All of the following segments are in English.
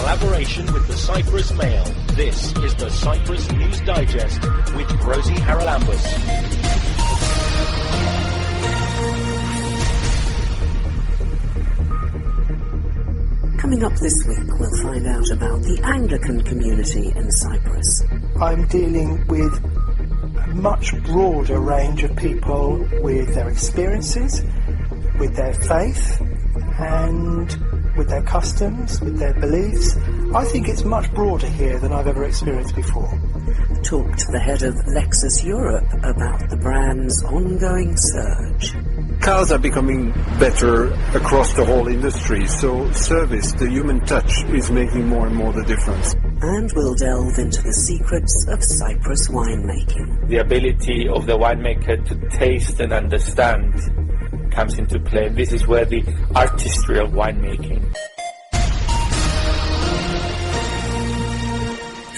collaboration with the Cyprus Mail. This is the Cyprus News Digest with Rosie Charalambous. Coming up this week, we'll find out about the Anglican community in Cyprus. I'm dealing with a much broader range of people with their experiences, with their faith, and with their customs, with their beliefs. I think it's much broader here than I've ever experienced before. Talk to the head of Lexus Europe about the brand's ongoing surge. Cars are becoming better across the whole industry, so service, the human touch, is making more and more the difference. And we'll delve into the secrets of Cyprus winemaking. The ability of the winemaker to taste and understand comes into play. This is where the artistry of winemaking.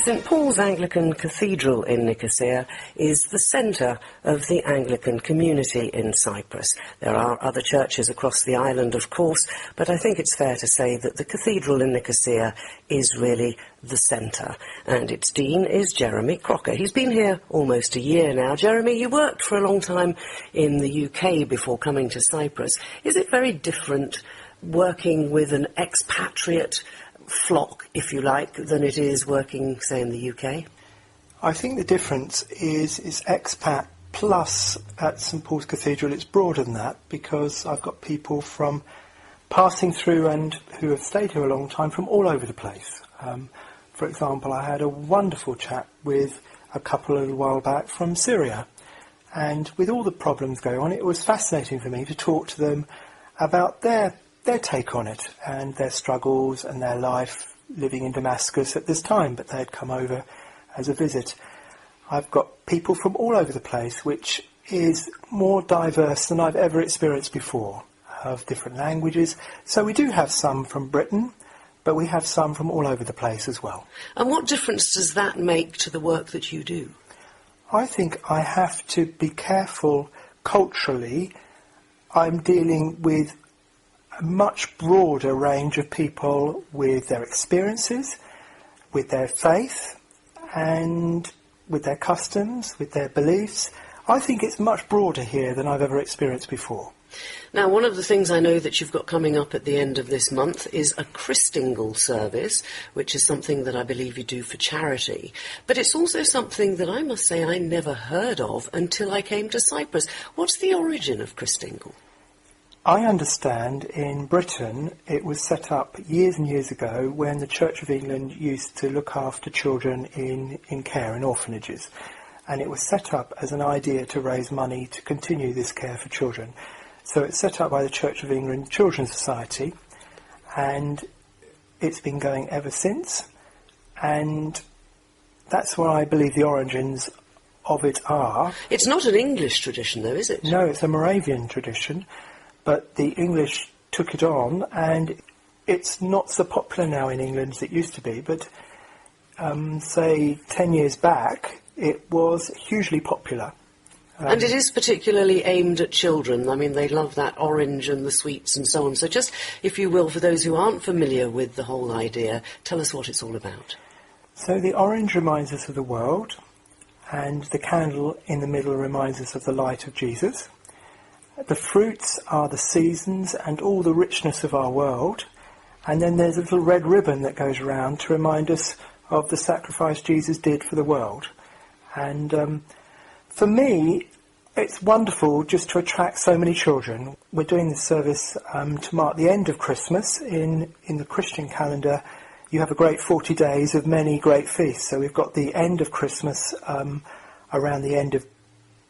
St Paul's Anglican Cathedral in Nicosia is the centre of the Anglican community in Cyprus. There are other churches across the island, of course, but I think it's fair to say that the cathedral in Nicosia is really the centre. And its dean is Jeremy Crocker. He's been here almost a year now. Jeremy, you worked for a long time in the UK before coming to Cyprus. Is it very different working with an expatriate flock, if you like, than it is working, say, in the UK? I think the difference is expat plus at St Paul's Cathedral. It's broader than that because I've got people from passing through and who have stayed here a long time from all over the place. For example, I had a wonderful chat with a couple a little while back from Syria, and with all the problems going on, it was fascinating for me to talk to them about their take on it and their struggles and their life living in Damascus at this time, but they had come over as a visit. I've got people from all over the place, which is more diverse than I've ever experienced before, of different languages. So we do have some from Britain, but we have some from all over the place as well. And what difference does that make to the work that you do? I think I have to be careful culturally. I'm dealing with a much broader range of people with their experiences, with their faith, and with their customs, with their beliefs. I think it's much broader here than I've ever experienced before. Now, one of the things I know that you've got coming up at the end of this month is a Christingle service, which is something that I believe you do for charity. But it's also something that I must say I never heard of until I came to Cyprus. What's the origin of Christingle? I understand in Britain it was set up years and years ago when the Church of England used to look after children in care, in orphanages. And it was set up as an idea to raise money to continue this care for children. So it's set up by the Church of England Children's Society, and it's been going ever since. And that's where I believe the origins of it are. It's not an English tradition, though, is it? No, it's a Moravian tradition. But the English took it on, and it's not so popular now in England as it used to be. But say 10 years back, it was hugely popular. And it is particularly aimed at children. I mean, they love that orange and the sweets and so on. So just, if you will, for those who aren't familiar with the whole idea, tell us what it's all about. So the orange reminds us of the world, and the candle in the middle reminds us of the light of Jesus. The fruits are the seasons and all the richness of our world. And then there's a little red ribbon that goes around to remind us of the sacrifice Jesus did for the world. And for me, it's wonderful just to attract so many children. We're doing this service to mark the end of Christmas. In the Christian calendar, you have a great 40 days of many great feasts. So we've got the end of Christmas around the end of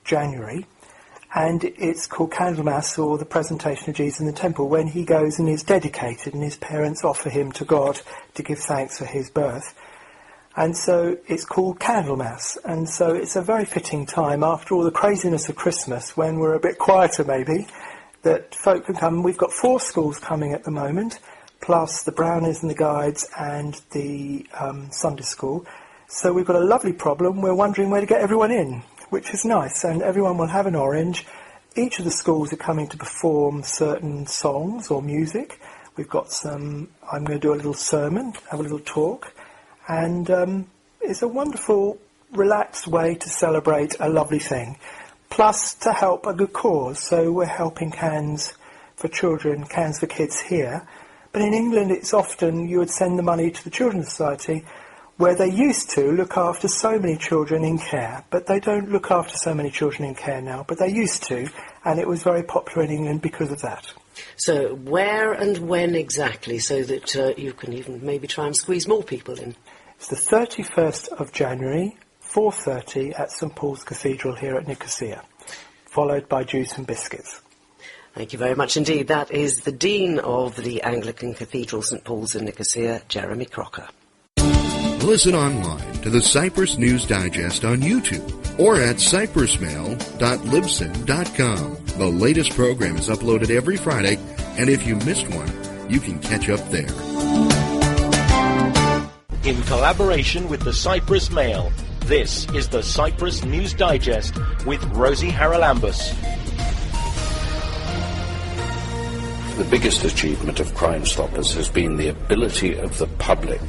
January. And it's called Candlemas, or the presentation of Jesus in the temple, when he goes and is dedicated and his parents offer him to God to give thanks for his birth. And so it's called Candlemas. And so it's a very fitting time after all the craziness of Christmas, when we're a bit quieter maybe, that folk can come. We've got 4 schools coming at the moment, plus the Brownies and the Guides and the Sunday school. So we've got a lovely problem. We're wondering where to get everyone in, which is nice, and everyone will have an orange. Each of the schools are coming to perform certain songs or music. We've got I'm going to do a little sermon, have a little talk, and it's a wonderful, relaxed way to celebrate a lovely thing, plus to help a good cause. So we're helping Cans for Children, Cans for Kids here. But in England, it's often you would send the money to the Children's Society, where they used to look after so many children in care, but they don't look after so many children in care now, but they used to, and it was very popular in England because of that. So where and when exactly, so that you can even maybe try and squeeze more people in? It's the 31st of January, 4:30 at St Paul's Cathedral here at Nicosia, followed by juice and biscuits. Thank you very much indeed. That is the Dean of the Anglican Cathedral, St Paul's in Nicosia, Jeremy Crocker. Listen online to the Cyprus News Digest on YouTube or at cyprusmail.libsyn.com. The latest program is uploaded every Friday, and if you missed one, you can catch up there. In collaboration with the Cyprus Mail, this is the Cyprus News Digest with Rosie Charalambous. The biggest achievement of Crime Stoppers has been the ability of the public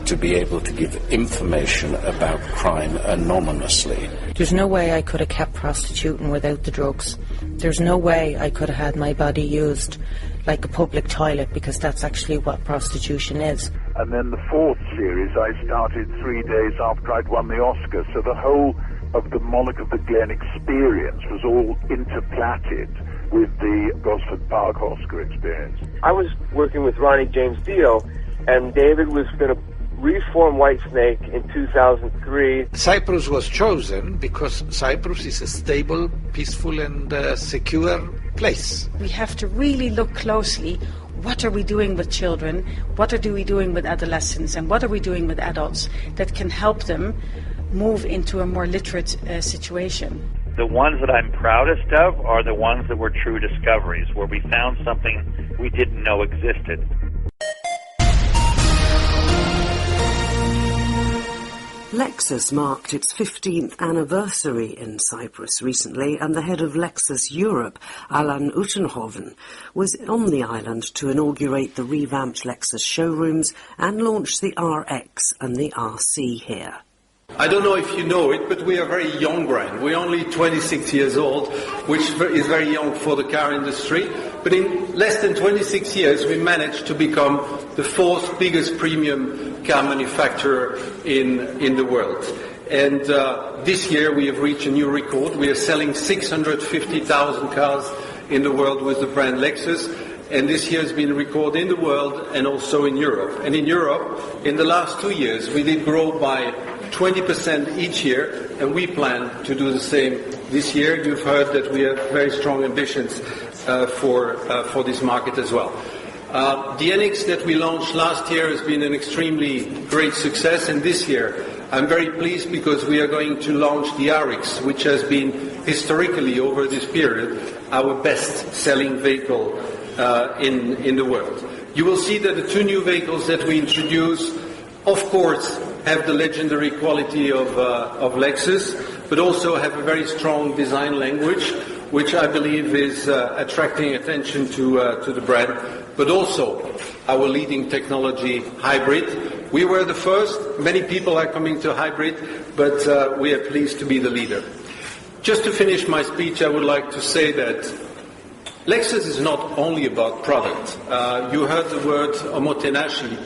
to be able to give information about crime anonymously. There's no way I could have kept prostituting without the drugs. There's no way I could have had my body used like a public toilet, because that's actually what prostitution is. And then the fourth series I started 3 days after I'd won the Oscar, so the whole of the Monarch of the Glen experience was all interplatted with the Gosford Park Oscar experience. I was working with Ronnie James Dio, and David was going to reform Whitesnake in 2003. Cyprus was chosen because Cyprus is a stable, peaceful and secure place. We have to really look closely. What are we doing with children? What are we doing with adolescents? And what are we doing with adults that can help them move into a more literate situation? The ones that I'm proudest of are the ones that were true discoveries, where we found something we didn't know existed. Lexus marked its 15th anniversary in Cyprus recently, and the head of Lexus Europe, Alan Utenhoven, was on the island to inaugurate the revamped Lexus showrooms and launch the RX and the RC here. I don't know if you know it, but we are a very young brand. We're only 26 years old, which is very young for the car industry. But in less than 26 years, we managed to become the fourth biggest premium car manufacturer in the world. And this year we have reached a new record. We are selling 650,000 cars in the world with the brand Lexus. And this year has been a record in the world and also in Europe. And in Europe, in the last 2 years, we did grow by 20% each year, and we plan to do the same this year. You've heard that we have very strong ambitions for this market as well. The NX that we launched last year has been an extremely great success, and this year I'm very pleased because we are going to launch the RX, which has been historically over this period our best-selling vehicle in the world. You will see that the two new vehicles that we introduce, of course, have the legendary quality of Lexus, but also have a very strong design language, which I believe is attracting attention to the brand, but also our leading technology, hybrid. We were the first. Many people are coming to hybrid, but we are pleased to be the leader. Just to finish my speech, I would like to say that Lexus is not only about product. You heard the word omotenashi.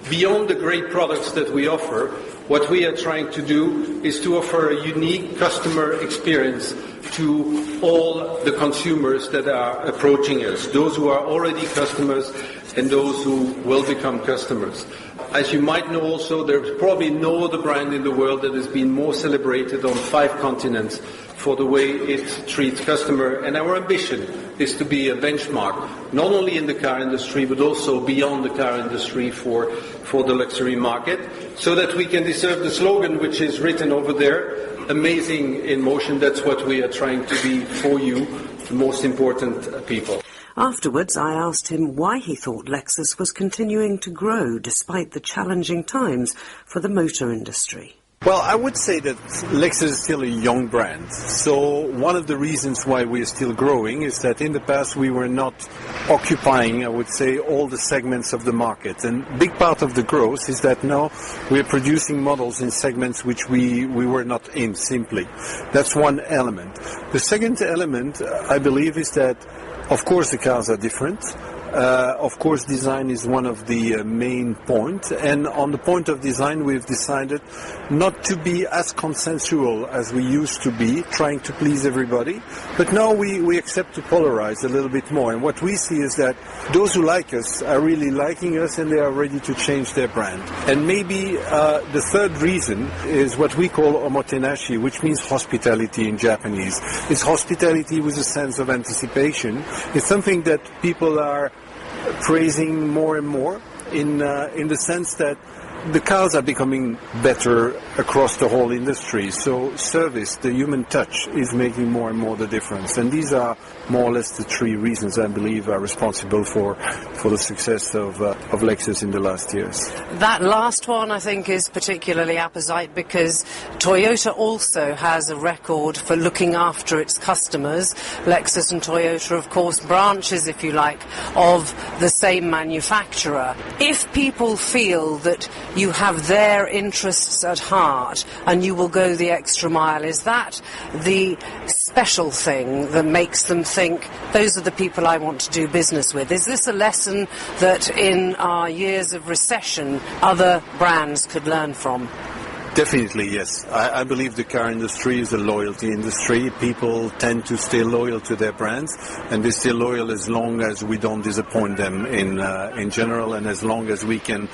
Beyond the great products that we offer, what we are trying to do is to offer a unique customer experience to all the consumers that are approaching us, those who are already customers and those who will become customers. As you might know also, there's probably no other brand in the world that has been more celebrated on 5 continents for the way it treats customer, and our ambition is to be a benchmark, not only in the car industry, but also beyond the car industry for the luxury market, so that we can deserve the slogan which is written over there, amazing in motion. That's what we are trying to be for you, the most important people. Afterwards, I asked him why he thought Lexus was continuing to grow despite the challenging times for the motor industry. Well, I would say that Lexus is still a young brand. So one of the reasons why we are still growing is that in the past we were not occupying, I would say, all the segments of the market. And a big part of the growth is that now we are producing models in segments which we were not in, simply. That's one element. The second element, I believe, is that, of course, the cars are different. Of course, design is one of the main points, and on the point of design we've decided not to be as consensual as we used to be, trying to please everybody, but now we accept to polarize a little bit more, and what we see is that those who like us are really liking us and they are ready to change their brand. And maybe the third reason is what we call omotenashi, which means hospitality in Japanese. It's hospitality with a sense of anticipation. It's something that people are praising more and more in the sense that the cars are becoming better across the whole industry. So service, the human touch, is making more and more the difference. And these are more or less the three reasons I believe are responsible for the success of Lexus in the last years. That last one, I think, is particularly apposite because Toyota also has a record for looking after its customers. Lexus and Toyota, of course, branches, if you like, of the same manufacturer. If people feel that you have their interests at heart and you will go the extra mile, is that the special thing that makes them think, those are the people I want to do business with? Is this a lesson that in our years of recession other brands could learn from? Definitely, yes. I believe the car industry is a loyalty industry. People tend to stay loyal to their brands, and they stay loyal as long as we don't disappoint them in general, and as long as we can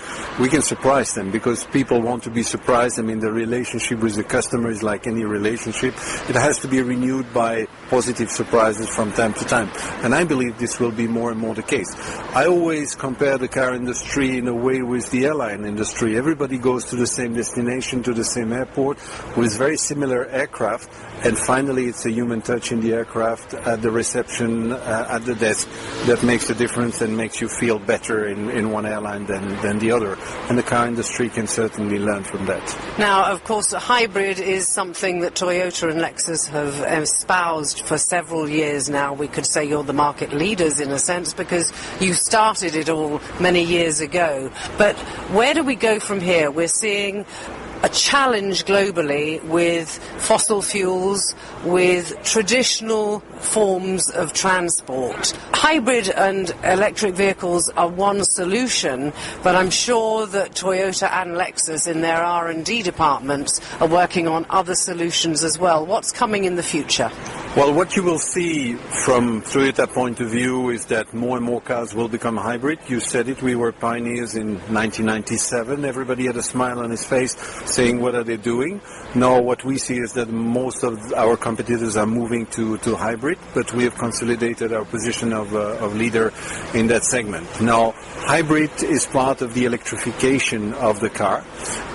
surprise them, because people want to be surprised. I mean, the relationship with the customer is like any relationship. It has to be renewed by positive surprises from time to time, and I believe this will be more and more the case. I always compare the car industry in a way with the airline industry. Everybody goes to the same destination, to the same airport, with very similar aircraft, and finally it's a human touch in the aircraft, at the reception, at the desk, that makes the difference and makes you feel better in one airline than the other. And the car industry can certainly learn from that. Now, of course, a hybrid is something that Toyota and Lexus have espoused for several years now. We could say you're the market leaders in a sense because you started it all many years ago. But where do we go from here? We're seeing a challenge globally with fossil fuels, with traditional forms of transport. Hybrid and electric vehicles are one solution, but I'm sure that Toyota and Lexus in their R&D departments are working on other solutions as well. What's coming in the future? Well, what you will see from Toyota point of view is that more and more cars will become hybrid. You said it, we were pioneers in 1997. Everybody had a smile on his face saying, what are they doing? Now what we see is that most of our competitors are moving to hybrid, but we have consolidated our position of leader in that segment. Now, hybrid is part of the electrification of the car,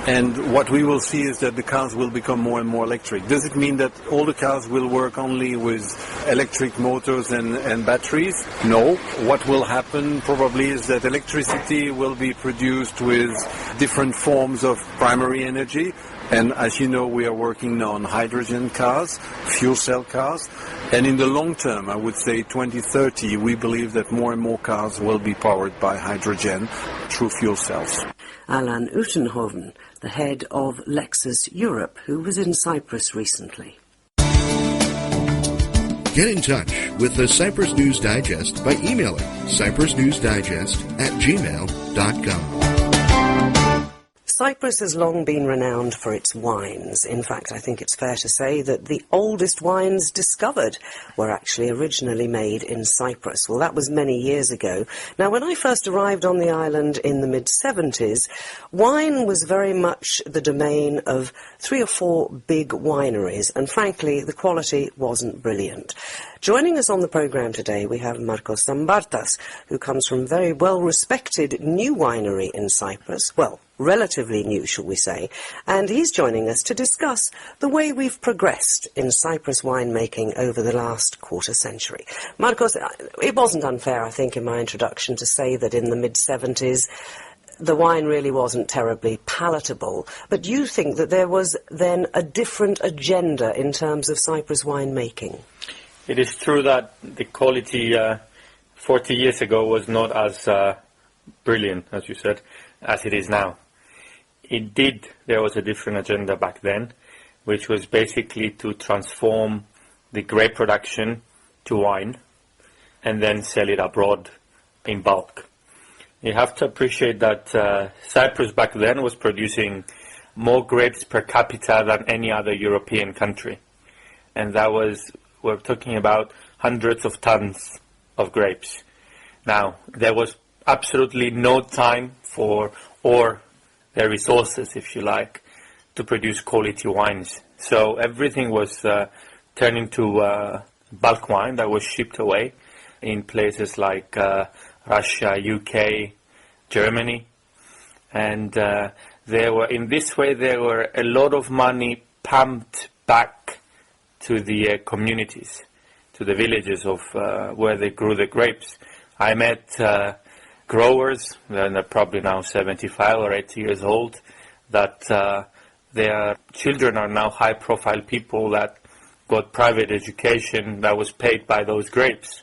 and what we will see is that the cars will become more and more electric. Does it mean that all the cars will work only with electric motors and batteries? No. What will happen probably is that electricity will be produced with different forms of primary energy. And as you know, we are working now on hydrogen cars, fuel cell cars. And in the long term, I would say 2030, we believe that more and more cars will be powered by hydrogen through fuel cells. Alain Utenhoven, the head of Lexus Europe, who was in Cyprus recently. Get in touch with the Cyprus News Digest by emailing cyprusnewsdigest@gmail.com. Cyprus has long been renowned for its wines. In fact, I think it's fair to say that the oldest wines discovered were actually originally made in Cyprus. Well, that was many years ago. Now, when I first arrived on the island in the mid-70s, wine was very much the domain of 3 or 4 big wineries, and frankly, the quality wasn't brilliant. Joining us on the programme today, we have Marcos Zambartas, who comes from a very well-respected new winery in Cyprus. Well, relatively new, shall we say, and he's joining us to discuss the way we've progressed in Cyprus winemaking over the last quarter century. Marcos, it wasn't unfair, I think, in my introduction to say that in the mid-70s, the wine really wasn't terribly palatable. But you think that there was then a different agenda in terms of Cyprus winemaking? It is true that the quality 40 years ago was not as brilliant, as you said, as it is now. There was a different agenda back then, which was basically to transform the grape production to wine and then sell it abroad in bulk. You have to appreciate that Cyprus back then was producing more grapes per capita than any other European country. And we're talking about hundreds of tons of grapes. Now, there was absolutely no time or the resources, if you like, to produce quality wines. So everything was turned into bulk wine that was shipped away in places like Russia, UK, Germany. And in this way there were a lot of money pumped back to the communities, to the villages of where they grew the grapes. I met growers, they're probably now 75 or 80 years old, that their children are now high-profile people that got private education that was paid by those grapes.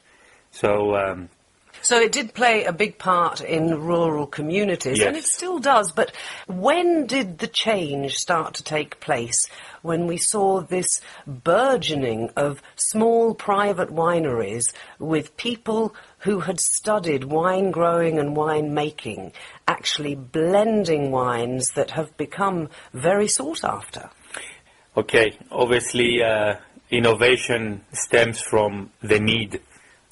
So it did play a big part in rural communities, yes. And it still does. But when did the change start to take place? When we saw this burgeoning of small private wineries with people who had studied wine growing and wine making, actually blending wines that have become very sought after? Okay, obviously innovation stems from the need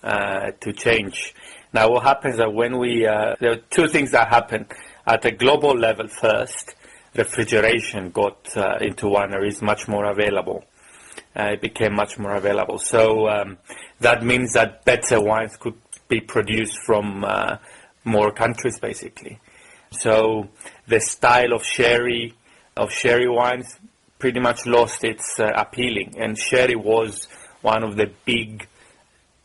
to change. Now, what happens is that there are two things that happen. At a global level first, refrigeration got into wineries much more available. It became much more available. So that means that better wines could be produced from more countries, basically. So the style of sherry wines pretty much lost its appealing. And sherry was one of the big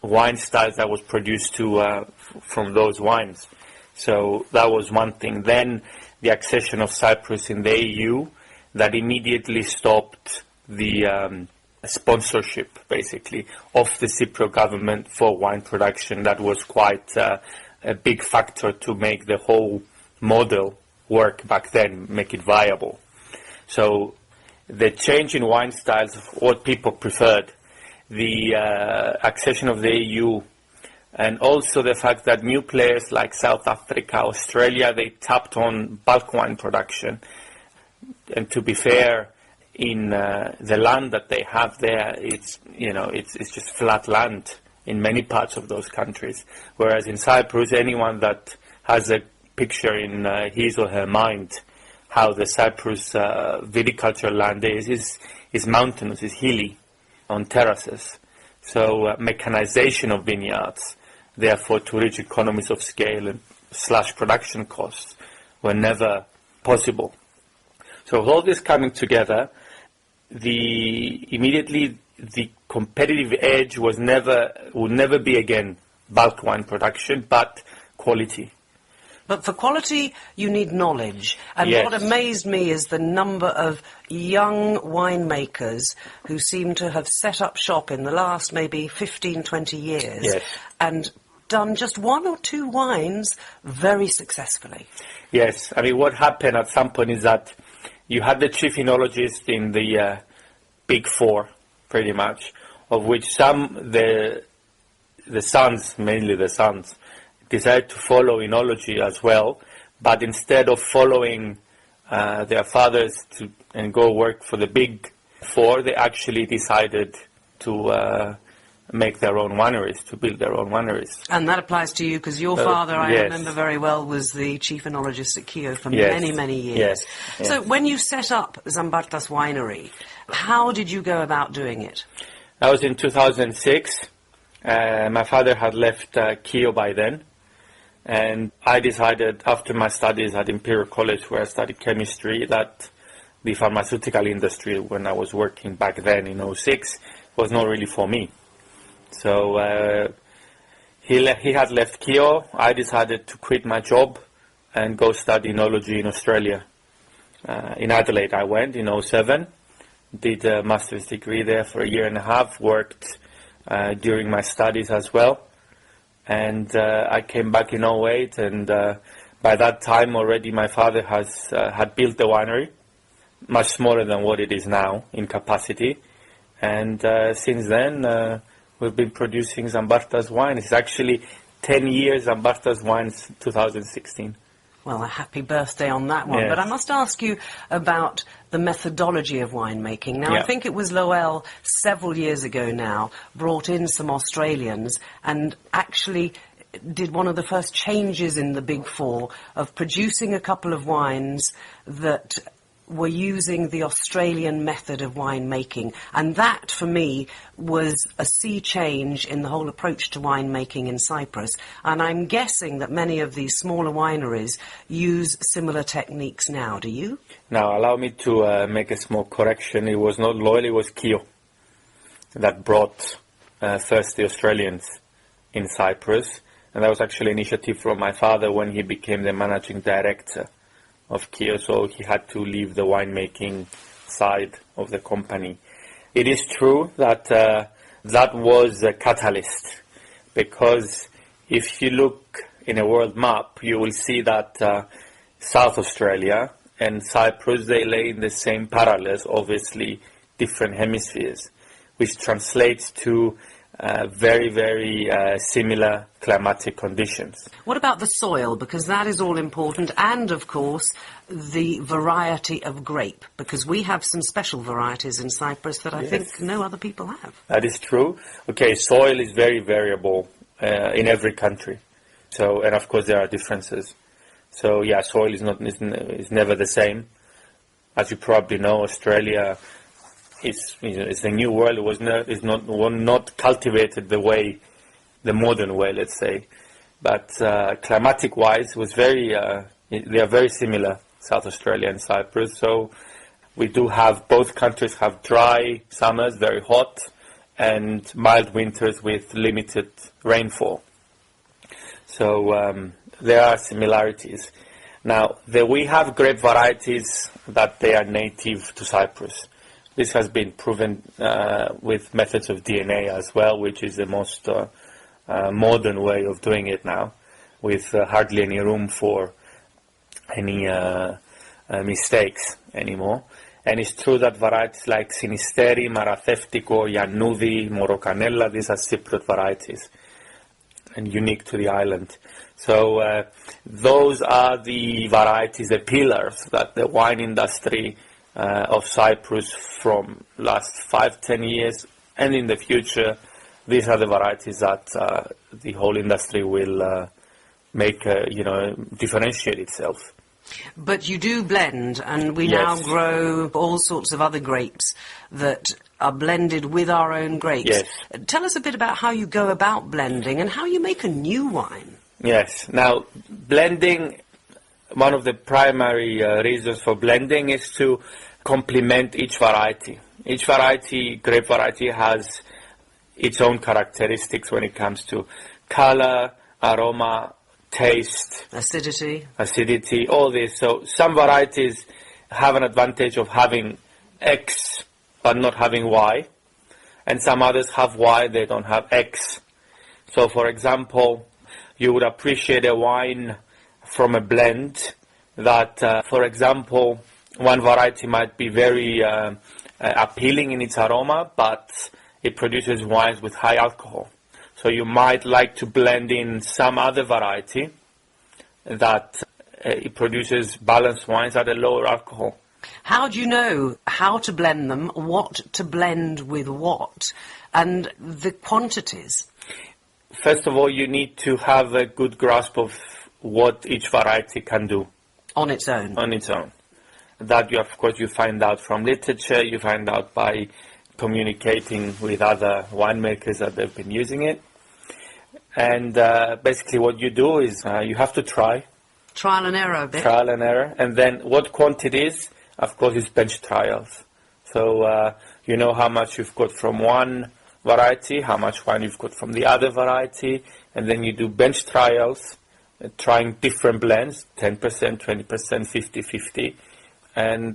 wine styles that was produced from those wines. So that was one thing. Then the accession of Cyprus in the EU, that immediately stopped the sponsorship, basically, of the Cypriot government for wine production. That was quite a big factor to make the whole model work back then, make it viable. So the change in wine styles, what people preferred, the accession of the EU, and also the fact that new players like South Africa, Australia, they tapped on bulk wine production. And to be fair, in the land that they have there, it's just flat land in many parts of those countries. Whereas in Cyprus, anyone that has a picture in his or her mind how the Cyprus viticultural land is mountainous, is hilly, on terraces. So mechanization of vineyards, therefore to reach economies of scale and / production costs, were never possible. So with all this coming together, immediately the competitive edge would never be again bulk wine production, but quality. But for quality, you need knowledge. And yes. What amazed me is the number of young winemakers who seem to have set up shop in the last maybe 15, 20 years yes. and done just one or two wines very successfully. Yes. I mean, what happened at some point is that you had the chief enologist in the big four, pretty much, of which the sons, mainly the sons, decided to follow enology as well, but instead of following their fathers and go work for the big four, they actually decided to make their own wineries, to build their own wineries. And that applies to you, because your father, I yes. remember very well, was the chief enologist at Kio for yes. many, many years. Yes. Yes. So when you set up Zambartas Winery, how did you go about doing it? That was in 2006. My father had left Kio by then. And I decided, after my studies at Imperial College, where I studied chemistry, that the pharmaceutical industry, when I was working back then in 2006, was not really for me. So he had left Kio. I decided to quit my job and go study enology in Australia. In Adelaide I went in 2007, did a master's degree there for a year and a half, worked during my studies as well, and I came back in 2008, and by that time already my father had built the winery, much smaller than what it is now in capacity, and since then we've been producing Zambartas wine. It's actually 10 years Zambartas wines 2016. Well, a happy birthday on that one. Yes. But I must ask you about the methodology of winemaking. Now, Yeah. I think it was Lowell several years ago now brought in some Australians and actually did one of the first changes in the Big Four of producing a couple of wines that were using the Australian method of winemaking. And that, for me, was a sea change in the whole approach to winemaking in Cyprus. And I'm guessing that many of these smaller wineries use similar techniques now. Do you? Now, allow me to make a small correction. It was not Loyal, it was Kio that brought first the Australians in Cyprus. And that was actually an initiative from my father when he became the managing director of Kio, so he had to leave the winemaking side of the company. It is true that that was a catalyst, because if you look in a world map, you will see that South Australia and Cyprus, they lay in the same parallels, obviously different hemispheres, which translates to very, very similar climatic conditions. What about the soil? Because that is all important. And, of course, the variety of grape. Because we have some special varieties in Cyprus that I think no other people have. That is true. Okay, soil is very variable in every country. So, and of course there are differences. So yeah, soil is never the same. As you probably know, Australia it's the new world. It was not cultivated the modern way, let's say. But climatic-wise, was they are very similar, South Australia and Cyprus. So we do have, both countries have dry summers, very hot, and mild winters with limited rainfall. So there are similarities. Now, we have grape varieties that they are native to Cyprus. This has been proven with methods of DNA as well, which is the most modern way of doing it now, with hardly any room for any mistakes anymore. And it's true that varieties like Sinisteri, Maratheftico, Yanoudi, Morocanella, these are Cypriot varieties and unique to the island. So those are the varieties, the pillars that the wine industry of Cyprus from last 5-10 years and in the future, these are the varieties that the whole industry will make, differentiate itself. But you do blend, and we now grow all sorts of other grapes that are blended with our own grapes. Yes. Tell us a bit about how you go about blending and how you make a new wine. Yes. Now, blending, one of the primary reasons for blending is to complement each variety. Each grape variety, has its own characteristics when it comes to color, aroma, taste, acidity, all this. So some varieties have an advantage of having X but not having Y, and some others have Y, they don't have X. So for example, you would appreciate a wine from a blend that, for example, one variety might be very appealing in its aroma, but it produces wines with high alcohol. So you might like to blend in some other variety that it produces balanced wines at a lower alcohol. How do you know how to blend them, what to blend with what, and the quantities? First of all, you need to have a good grasp of what each variety can do. On its own? On its own. That, of course, you find out from literature, you find out by communicating with other winemakers that they've been using it. And basically what you do is you have to try. Trial and error a bit. Trial and error. And then what quantities, of course, is bench trials. So you know how much you've got from one variety, how much wine you've got from the other variety, and then you do bench trials trying different blends, 10%, 20%, 50-50. And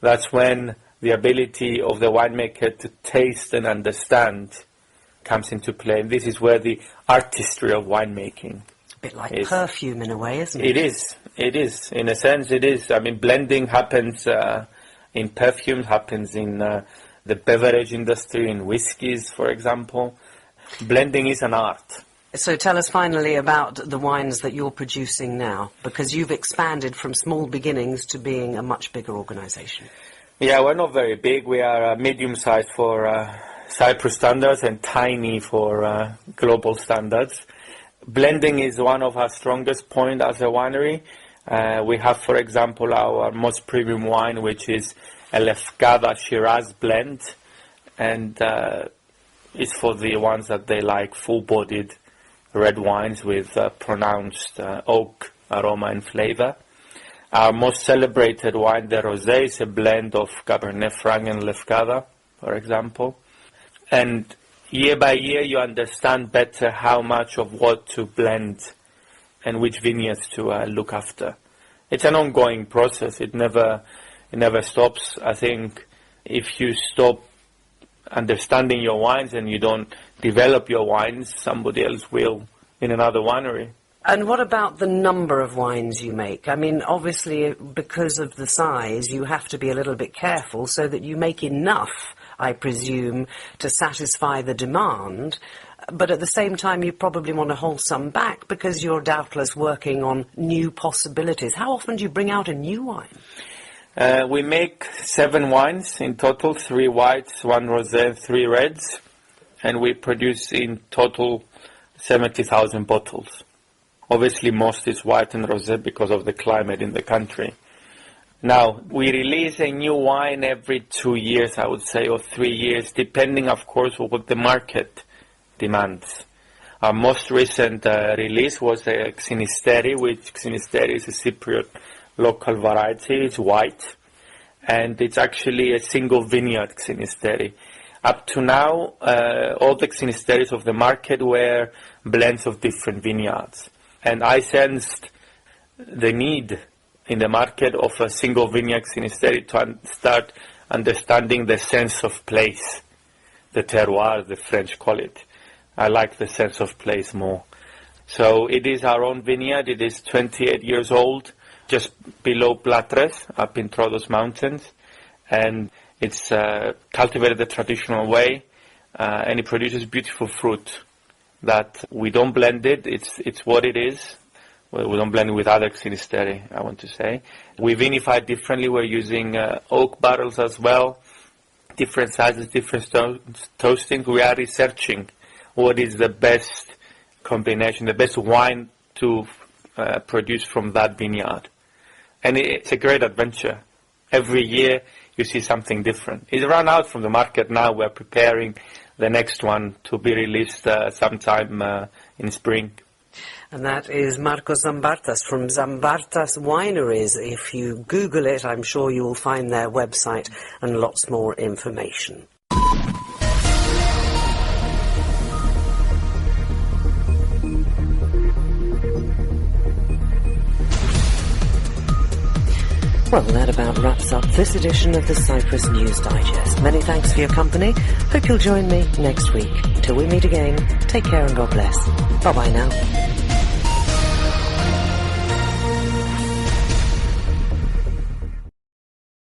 that's when the ability of the winemaker to taste and understand comes into play. And this is where the artistry of winemaking a bit like perfume in a way, isn't it? It is. It is. In a sense, it is. I mean, blending happens in perfume, happens in the beverage industry, in whiskies, for example. Blending is an art. So tell us finally about the wines that you're producing now, because you've expanded from small beginnings to being a much bigger organisation. Yeah, we're not very big. We are medium-sized for Cyprus standards and tiny for global standards. Blending is one of our strongest points as a winery. We have, for example, our most premium wine, which is a Lefkada Shiraz blend, and it's for the ones that they like full-bodied red wines with pronounced oak aroma and flavor. Our most celebrated wine, the Rosé, is a blend of Cabernet Franc and Lefkada, for example. And year by year, you understand better how much of what to blend and which vineyards to look after. It's an ongoing process. It never stops. I think if you stop understanding your wines and you don't develop your wines, somebody else will in another winery. And what about the number of wines you make? I mean, obviously, because of the size, you have to be a little bit careful so that you make enough, I presume, to satisfy the demand. But at the same time, you probably want to hold some back because you're doubtless working on new possibilities. How often do you bring out a new wine? We make 7 wines in total, 3 whites, 1 rosé, 3 reds, and we produce in total 70,000 bottles. Obviously, most is white and rosé because of the climate in the country. Now, we release a new wine every 2 years, I would say, or 3 years, depending, of course, on what the market demands. Our most recent release was a Xynisteri, which Xynisteri is a Cypriot local variety. It's white, and it's actually a single vineyard Xynisteri. Up to now, all the Xynisteris of the market were blends of different vineyards. And I sensed the need in the market of a single vineyard Xynisteri to start understanding the sense of place, the terroir, the French call it. I like the sense of place more. So it is our own vineyard. It is 28 years old, just below Platres, up in Troodos Mountains. And it's cultivated the traditional way, and it produces beautiful fruit that we don't blend it. It's what it is. Well, we don't blend it with other Xynisteri, I want to say. We vinify differently. We're using oak barrels as well, different sizes, different toasting. We are researching what is the best combination, the best wine to produce from that vineyard. And it's a great adventure. Every year you see something different. It's run out from the market now. We're preparing the next one to be released sometime in spring. And that is Marcos Zambartas from Zambartas Wineries. If you Google it, I'm sure you will find their website and lots more information. Well, that about wraps up this edition of the Cyprus News Digest. Many thanks for your company. Hope you'll join me next week. Till we meet again, take care and God bless. Bye-bye now.